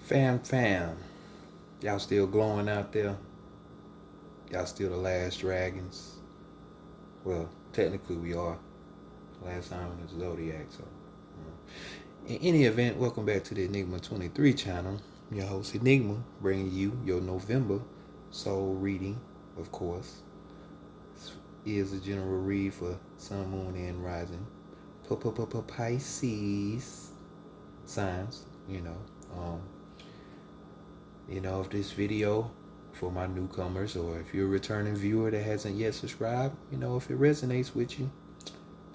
Fam. Y'all still glowing out there? Y'all still the last dragons? Well, technically we are. Last time in the Zodiac, so. In any event, welcome back to the Enigma 23 channel. Your host Enigma, bringing you your November soul reading, of course. This is a general read for Sun, Moon, and Rising. Pisces signs, if this video for my newcomers, or if you're a returning viewer that hasn't yet subscribed, if it resonates with you,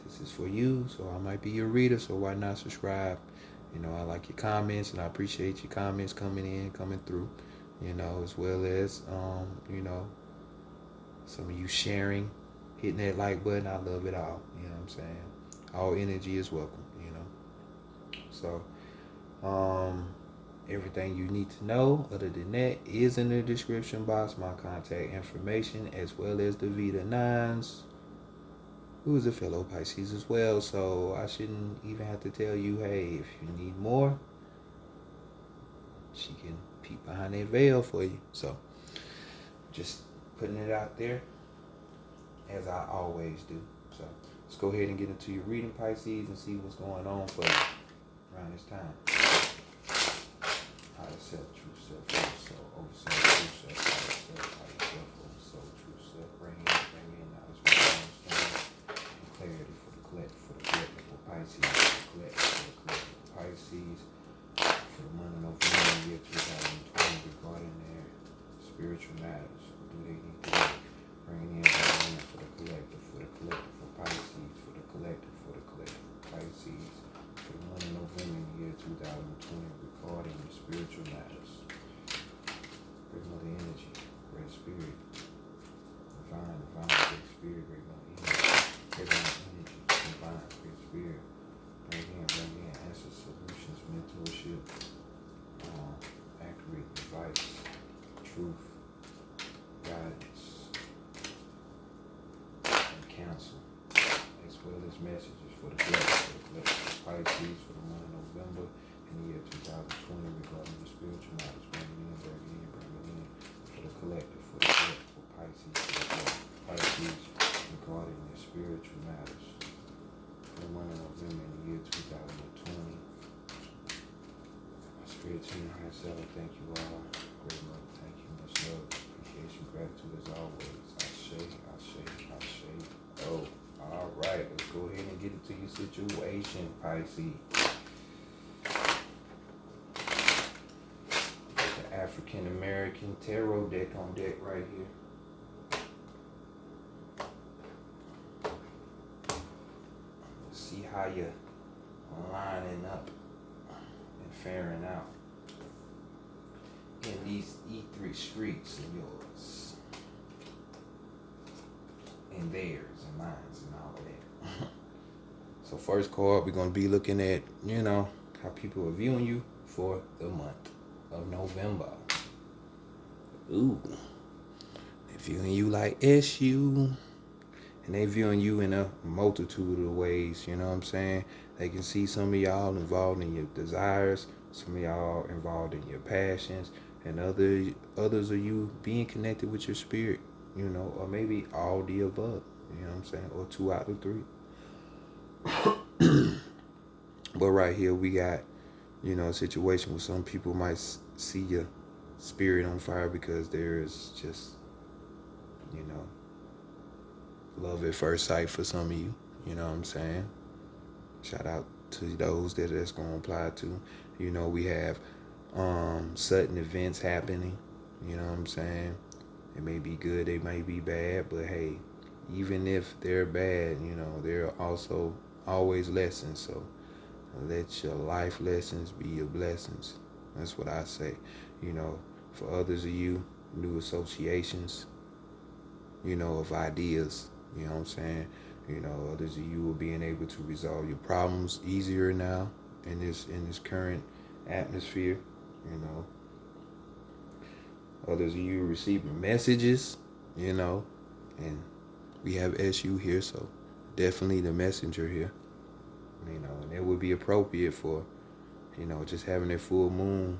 this is for you. So I might be your reader, so why not subscribe? I like your comments, and I appreciate your comments coming through, as well as some of you sharing, hitting that like button. I love it all. You know what I'm saying? All energy is welcome. So everything you need to know other than that is in the description box. My contact information, as well as the Vita Nines, who is a fellow Pisces as well. So I shouldn't even have to tell you, hey, if you need more, she can peek behind that veil for you. So just putting it out there, as I always do. So let's go ahead and get into your reading, Pisces, and see what's going on for you around this time. ASET, true self, overself, true self, ASET, overself, true self, bring in knowledge, and clarity for the collective Pisces, for the Pisces, for the month of November, year 2020, regarding their spiritual matters. What do they need to do? Bringing in for the collective, for Pisces, for the collective Pisces, for the month of November, year 2020, regarding the spiritual matters. Great Mother Energy, Great Spirit, Divine, Great Spirit, Great Mother Energy, Great Mother Energy, Divine, Great Spirit. Bring in answers, solutions, mentorship, accurate advice, truth, guidance, and counsel, as well as messages for the collective Pisces for the month of November in the year 2020 regarding the spiritual matters. Bring it in for the collective Pisces, Pisces regarding the spiritual matters for the month of November in the year 2020. Spirit team, higher self, thank you all. Great Mother, thank you. Much love, appreciation, gratitude as always. I shake. Oh, all right. Let's go ahead and get into your situation, Pisces. The African American Tarot deck on deck right here. Let's see how you're lining up and faring out in these E3 streets of yours, and theirs and mine and all of that. So first card, we're going to be looking at, how people are viewing you for the month of November. Ooh. They're viewing you like SU, and they viewing you in a multitude of ways, you know what I'm saying? They can see some of y'all involved in your desires, some of y'all involved in your passions, and others of you being connected with your spirit, or maybe all the above, you know what I'm saying? Or 2 out of 3. But right here we got, a situation where some people might see your spirit on fire because there is just, love at first sight for some of you, you know what I'm saying? Shout out to those that's going to apply to. We have sudden events happening, you know what I'm saying? It may be good, they may be bad, but hey, even if they're bad, there are also always lessons. So let your life lessons be your blessings. That's what I say. For others of you, new associations, of ideas, you know what I'm saying? Others of you are being able to resolve your problems easier now in this current atmosphere, Others of you receiving messages, and we have SU here, so definitely the messenger here, and it would be appropriate for, just having a full moon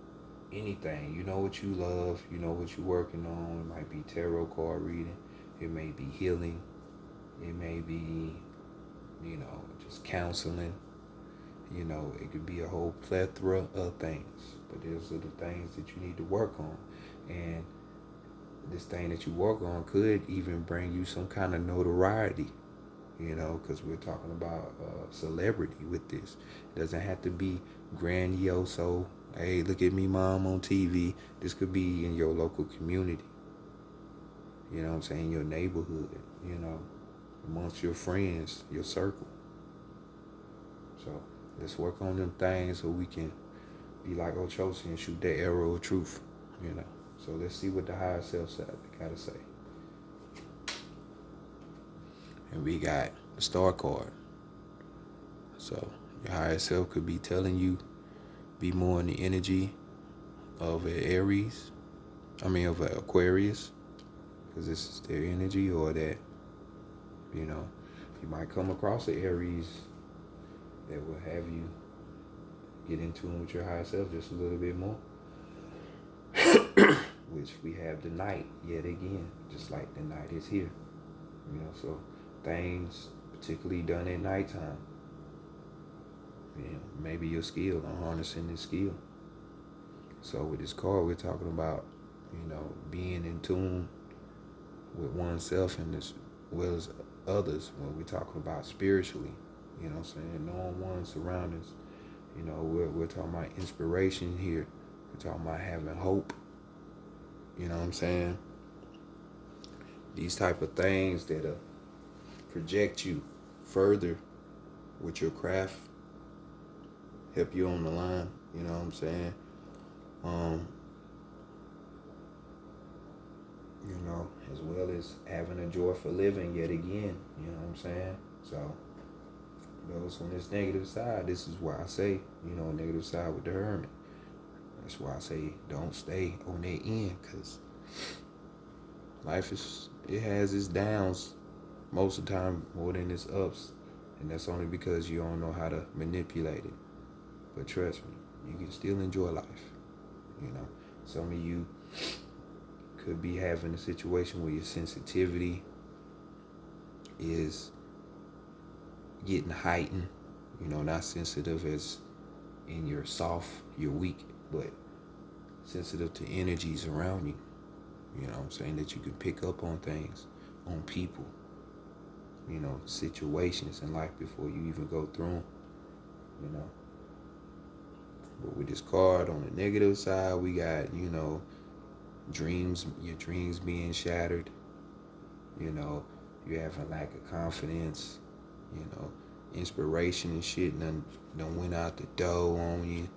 anything. You know what you love. You know what you're working on. It might be tarot card reading. It may be healing. It may be, just counseling. It could be a whole plethora of things. But those are the things that you need to work on. And this thing that you work on could even bring you some kind of notoriety. Because we're talking about celebrity with this. It doesn't have to be grandiose. So, hey, look at me, mom, on TV. This could be in your local community. You know what I'm saying? Your neighborhood, amongst your friends, your circle. So let's work on them things so we can be like Ochosi and shoot that arrow of truth, So let's see what the higher self got to say. And we got the star card. So your higher self could be telling you, be more in the energy of an of an Aquarius, because this is their energy, or that, you might come across an Aries that will have you get in tune with your higher self just a little bit more. Which we have the night yet again, just like the night is here. So things particularly done at nighttime. Maybe your skill on harnessing this skill. So with this card, we're talking about, being in tune with oneself and as well as others when we're talking about spiritually. Knowing one's surroundings. We're talking about inspiration here. We're talking about having hope. You know what I'm saying? These type of things that project you further with your craft, help you on the line. You know what I'm saying? As well as having a joy for living yet again. You know what I'm saying? So those on this negative side, this is why I say, negative side with the Hermit. That's why I say don't stay on that end, because life it has its downs most of the time more than its ups. And that's only because you don't know how to manipulate it. But trust me, you can still enjoy life. Some of you could be having a situation where your sensitivity is getting heightened. Not sensitive as in you're soft, you're weak, but sensitive to energies around you. You know what I'm saying? That you can pick up on things, on people, situations in life before you even go through them, But with this card on the negative side, we got, your dreams being shattered, you having lack of confidence, inspiration and shit done went out the door on you.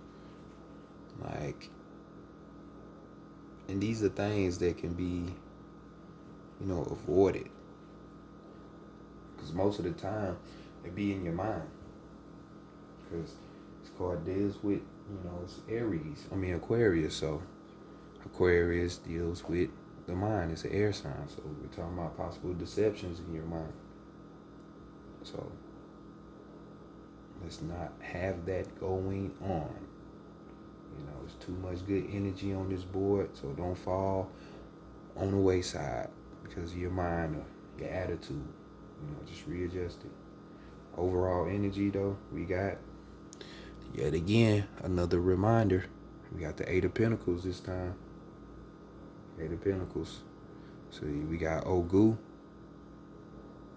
And these are things that can be, avoided. Because most of the time, it be in your mind. Because this card deals with, it's Aquarius. So Aquarius deals with the mind. It's an air sign. So we're talking about possible deceptions in your mind. So let's not have that going on. There's too much good energy on this board, so don't fall on the wayside because of your mind or your attitude. Just readjust it. Overall energy, though, we got, yet again, another reminder. We got the Eight of Pentacles this time. Eight of Pentacles. So we got Ogu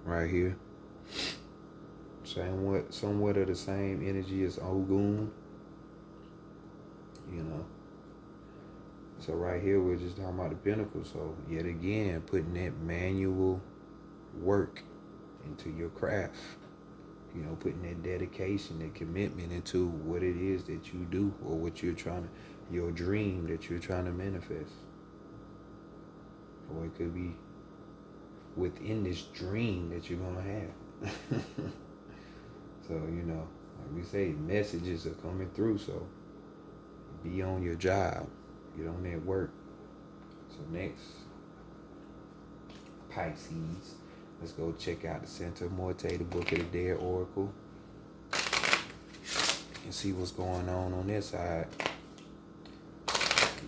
right here. Somewhat of the same energy as Ogun. So right here we're just talking about the Pentacles. So yet again, putting that manual work into your craft. Putting that dedication, that commitment into what it is that you do, or what your dream that you're trying to manifest. Or it could be within this dream that you're gonna have. So, like we say, messages are coming through, so be on your job. Get on that work. So next, Pisces. Let's go check out the Center Morte, the Book of the Dead Oracle, and see what's going on that side.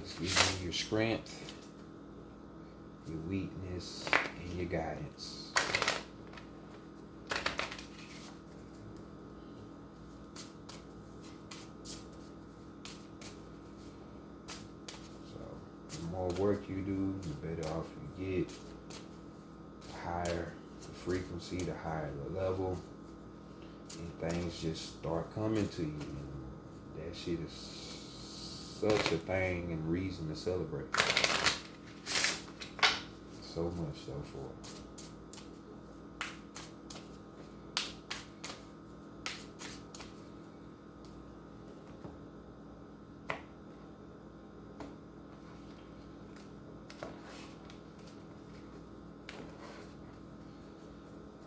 It's giving you your strength, your weakness, and your guidance. So the more work you do, the better off you get. The higher the frequency, the higher the level, and things just start coming to you. And that shit is such a thing and reason to celebrate. So much so for it.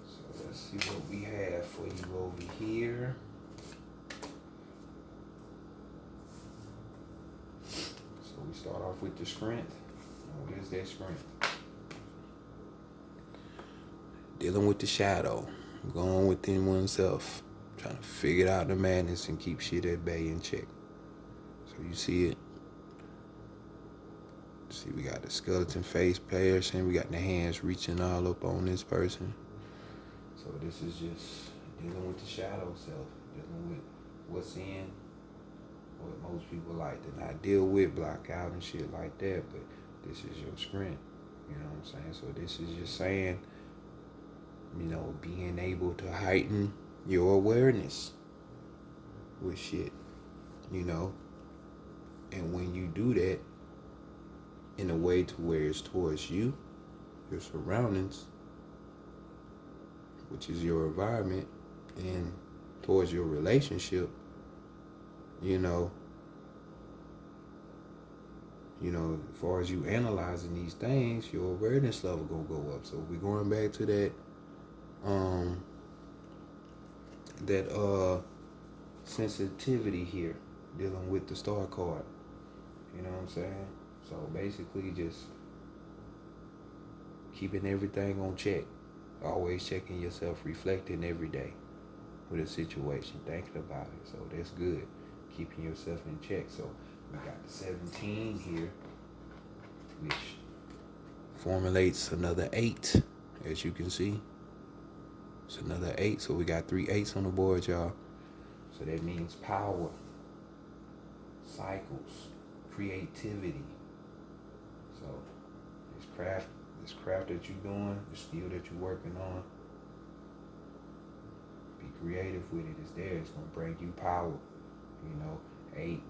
So let's see what we have for you over here. So we start off with the strength. What is that strength? Dealing with the shadow, going within oneself, trying to figure out the madness and keep shit at bay and check. So you see it. See, we got the skeleton face person. We got the hands reaching all up on this person. So this is just dealing with the shadow self, dealing with what's in, what most people like to not deal with, block out and shit like that. But this is your strength. You know what I'm saying? So this is just saying, you know, being able to heighten your awareness with shit, you know. And when you do that in a way to where it's towards you, your surroundings, which is your environment, and towards your relationship, you know, as far as you analyzing these things, your awareness level gonna go up. So we're going back to that sensitivity here, dealing with the star card. You know what I'm saying? So basically just keeping everything on check. Always checking yourself, reflecting every day with a situation, thinking about it. So that's good. Keeping yourself in check. So we got the 17 here, which formulates another 8, as you can see. It's another 8, so we got 3 8s on the board, y'all. So that means power, cycles, creativity. So this craft that you're doing, the skill that you're working on, be creative with it. It's there. It's gonna bring you power. You know,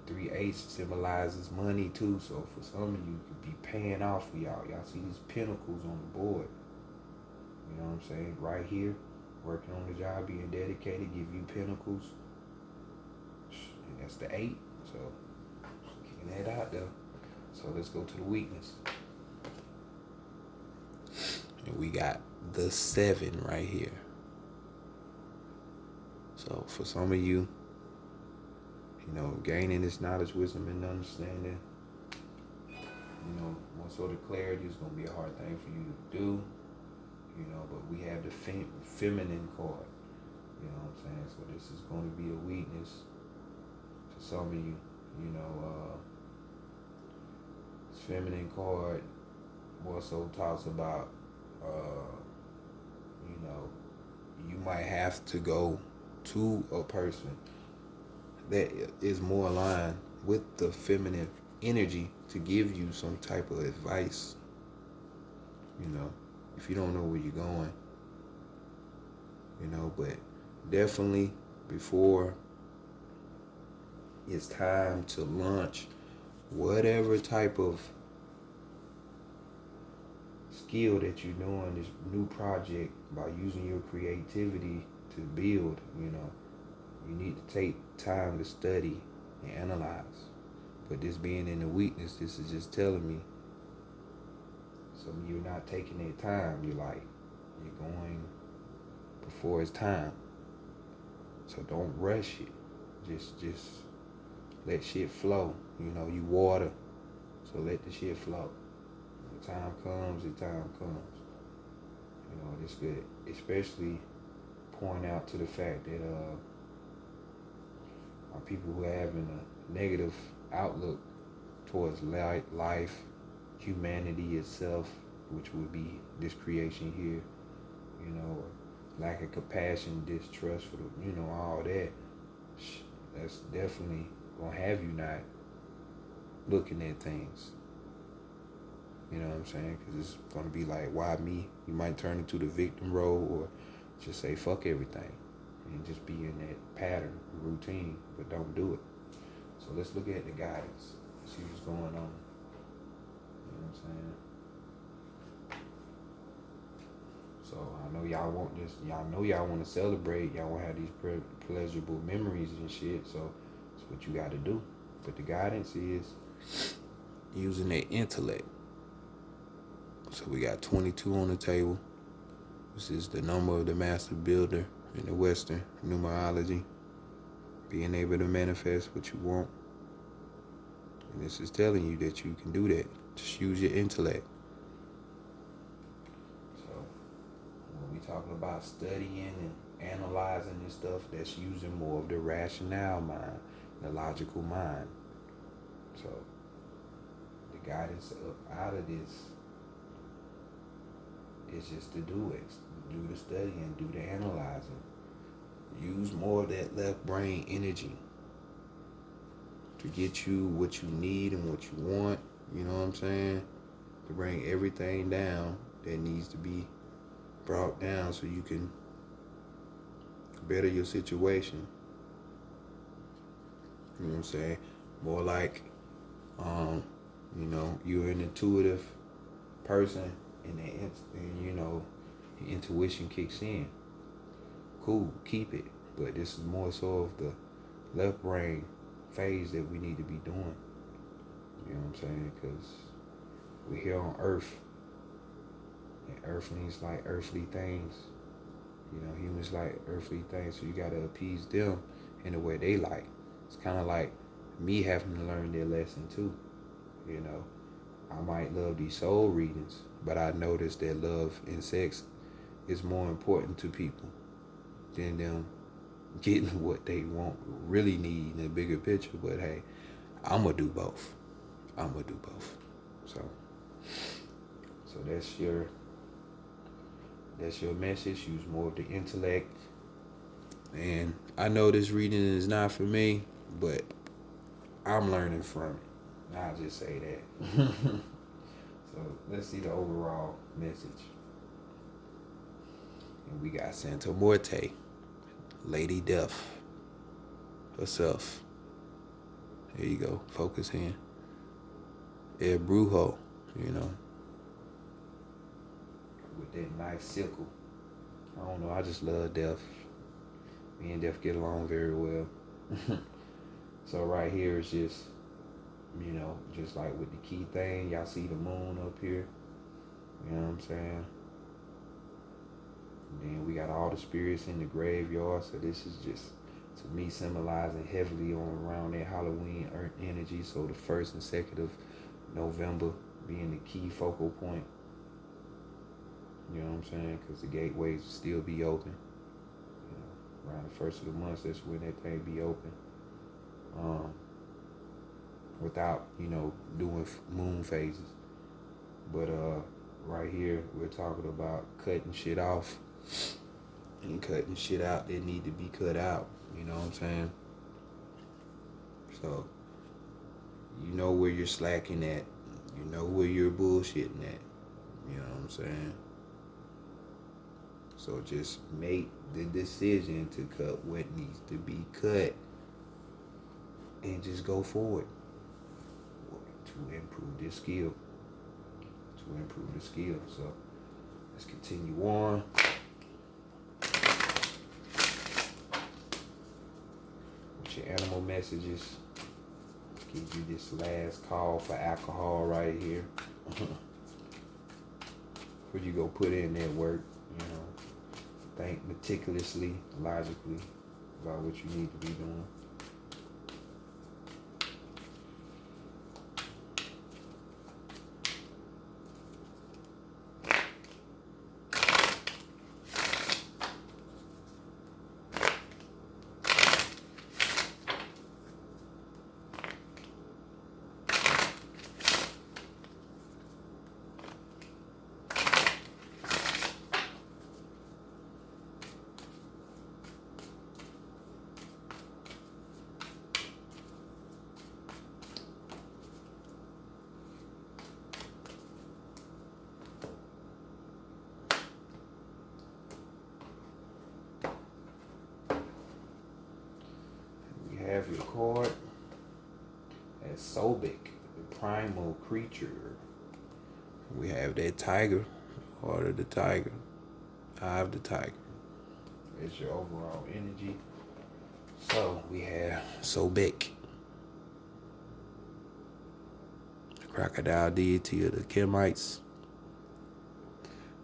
3 8 symbolizes money too. So for some of you, it could be paying off for y'all. Y'all see these pinnacles on the board. You know what I'm saying? Right here, working on the job, being dedicated, give you pinnacles. And that's the 8. So kicking that out there. So let's go to the weakness. And we got the 7 right here. So for some of you, you know, gaining this knowledge, wisdom, and understanding, you know, one sort of clarity is going to be a hard thing for you to do, you know, but we have the feminine card, you know what I'm saying? So this is going to be a weakness for some of you, you know. This feminine card also talks about, you know, you might have to go to a person that is more aligned with the feminine energy to give you some type of advice, you know, if you don't know where you're going, you know. But definitely before it's time to launch whatever type of skill that you're doing, this new project, by using your creativity to build, you know, you need to take time to study and analyze. But this being in the weakness, this is just telling me, some of you are not taking that time. You're going before it's time. So don't rush it. Just let shit flow. You know, you water, so let the shit flow. When the time comes, the time comes. You know, it's good. Especially point out to the fact that people who are having a negative outlook towards life, humanity itself, which would be this creation here, you know, lack of compassion, distrust for the, you know, all that. That's definitely gonna have you not looking at things. You know what I'm saying? Because it's gonna be like, why me? You might turn into the victim role, or just say fuck everything and just be in that pattern, routine, but don't do it. So let's look at the guidance, see what's going on. You know what I'm saying? So I know y'all want this. Y'all know y'all want to celebrate. Y'all want to have these pleasurable memories and shit. So that's what you got to do. But the guidance is using their intellect. So we got 22 on the table. This is the number of the master builder in the Western numerology. Being able to manifest what you want. And this is telling you that you can do that. Just use your intellect. We talking about studying and analyzing this stuff, that's using more of the rationale mind, the logical mind. So the guidance out of this is just to do it. Do the studying, do the analyzing. Use more of that left brain energy to get you what you need and what you want, you know what I'm saying? To bring everything down that needs to be brought down so you can better your situation. You know what I'm saying? More like, you know, you're an intuitive person and you know, your intuition kicks in. Cool, keep it. But this is more so of the left brain phase that we need to be doing. You know what I'm saying? Because we're here on Earth. And earthlings like earthly things. You know, humans like earthly things, so you gotta appease them in the way they like. It's kind of like me having to learn their lesson too. You know, I might love these soul readings, but I notice that love and sex is more important to people than them getting what they want, really need in the bigger picture. But hey, I'm gonna do both. So that's your message. Use more of the intellect. And I know this reading is not for me, but I'm learning from it. I'll just say that. So let's see the overall message. And we got Santa Muerte, Lady Death herself. There you go. Focus hand. El Brujo, you know. With that nice sickle. I don't know, I just love Death. Me and Death get along very well. So right here is just, you know, just like with the key thing, y'all see the moon up here. You know what I'm saying? And then we got all the spirits in the graveyard. So this is just, to me, symbolizing heavily on around that Halloween earth energy. So the 1st and 2nd of November being the key focal point. You know what I'm saying? Because the gateways will still be open. You know, around the 1st of the month, that's when that thing be open. Without, you know, doing moon phases. But right here, we're talking about cutting shit off and cutting shit out that need to be cut out. You know what I'm saying? So, you know where you're slacking at. You know where you're bullshitting at. You know what I'm saying? So just make the decision to cut what needs to be cut and just go forward to improve this skill. To improve the skill. So let's continue on. With your animal messages. Give you this last call for alcohol right here. Where you go put in that work, you know. Think meticulously, logically about what you need to be doing. card as Sobek, the primal creature. We have that tiger, heart of the tiger, eye of the tiger. It's your overall energy. So we have Sobek, the crocodile deity of the Kemites.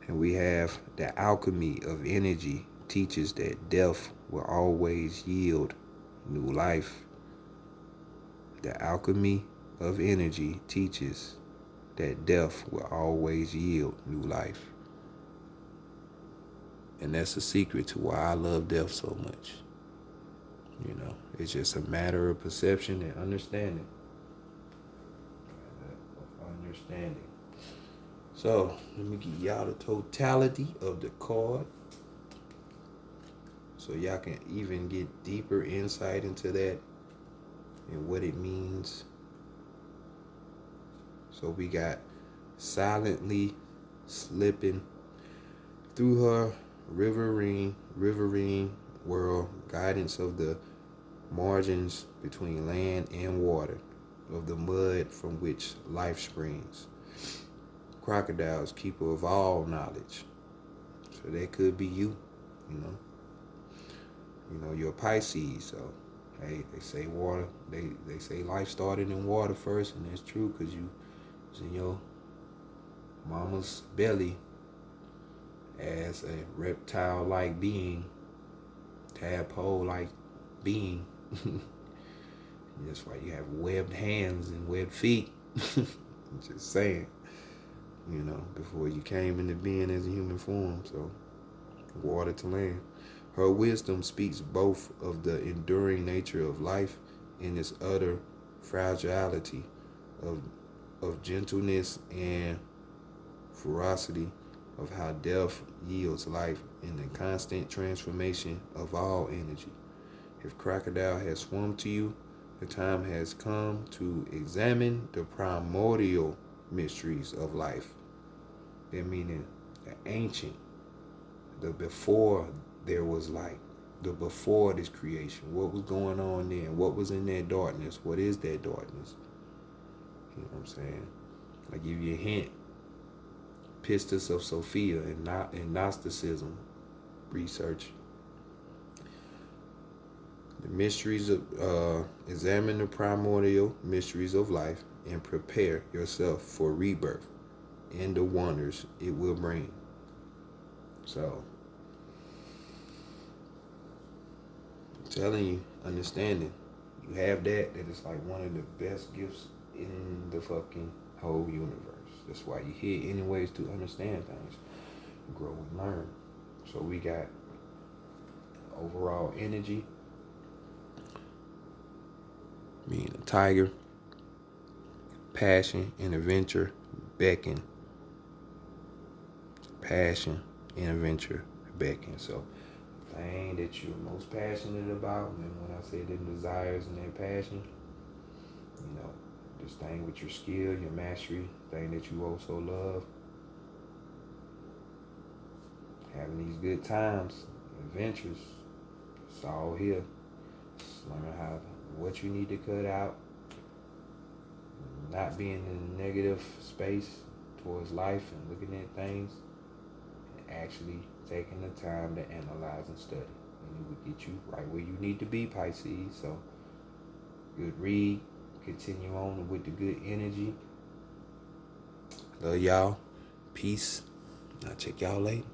And we have the alchemy of energy teaches that death will always yield new life. The alchemy of energy teaches that death will always yield new life. And that's the secret to why I love death so much. You know, it's just a matter of perception and understanding. So, let me give y'all the totality of the card so y'all can even get deeper insight into that and what it means. So we got silently slipping through her riverine world, guidance of the margins between land and water, of the mud from which life springs. Crocodiles, keeper of all knowledge. So that could be you, you know. You know, you're a Pisces, so hey, they say water, they say life started in water first, and that's true because you was in your mama's belly as a reptile-like being, tadpole-like being. That's why you have webbed hands and webbed feet. Just saying, you know, before you came into being as a human form. So, water to land. Her wisdom speaks both of the enduring nature of life and its utter fragility, of gentleness and ferocity, of how death yields life, and the constant transformation of all energy. If crocodile has swum to you, the time has come to examine the primordial mysteries of life. That meaning the ancient, the before there was light, the before this creation. What was going on then? What was in that darkness? What is that darkness? You know what I'm saying? I give you a hint. Pistis of Sophia and Gnosticism research. The mysteries of examine the primordial mysteries of life and prepare yourself for rebirth and the wonders it will bring. So, I'm telling you, understanding. You have that is like one of the best gifts in the fucking whole universe. That's why you here anyways, to understand things, grow and learn. So we got overall energy, being a tiger, passion and adventure beckon. Passion and adventure beckon. So the thing that you're most passionate about, and when I say them desires and that passion, you know, this thing with your skill, your mastery, thing that you also love, having these good times, adventures, it's all here. Just learn what you need to cut out, not being in a negative space towards life and looking at things, and actually taking the time to analyze and study. And it will get you right where you need to be, Pisces. So, good read. Continue on with the good energy. Love y'all. Peace. I'll check y'all later.